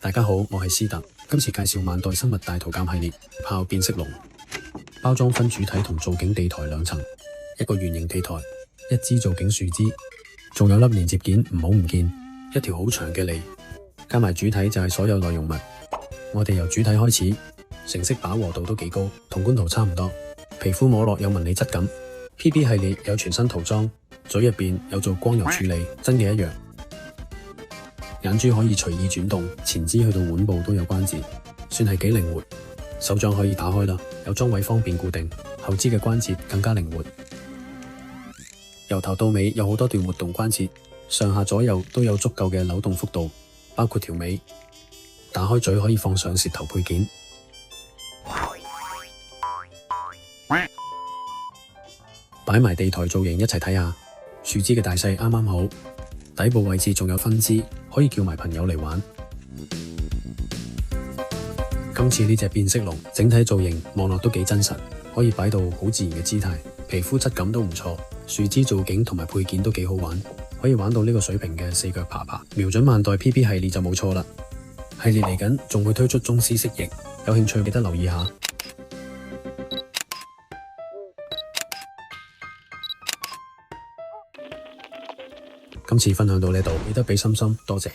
大家好，我係斯特，今次介紹萬代生物大圖鑑系列炮變色龍。包裝分主體同造景地台兩層，一個圓形地台，一支造景樹枝，仲有粒連接件唔好唔見，一條好長嘅脷，加埋主體就係所有內容物。我哋由主體開始，成色飽和度都幾高，同官圖差唔多，皮膚摸落有紋理質感。PP 系列有全身塗裝，嘴入邊有做光油處理，真嘅一樣。眼珠可以隨意轉動，前肢去到腕部都有關節，算係幾靈活。手掌可以打開啦，有裝位方便固定。後肢嘅關節更加靈活，由頭到尾有好多段活動關節，上下左右都有足夠嘅扭動幅度，包括條尾。打開嘴可以放上舌頭配件。擺埋地台造型一齊睇下，樹枝嘅大細啱啱好，底部位置仲有分支，可以叫埋朋友嚟玩。今次呢隻變色龍整體造型望落都幾真實，可以擺到好自然嘅姿態，皮膚質感都唔錯，樹枝造景同埋配件都幾好玩，可以玩到呢個水平嘅四腳爬爬。瞄準萬代 PP 系列就冇錯啦，系列嚟緊仲會推出中絲蜥蜴，有興趣記得留意下。今次分享到呢度，記得俾心心，多謝。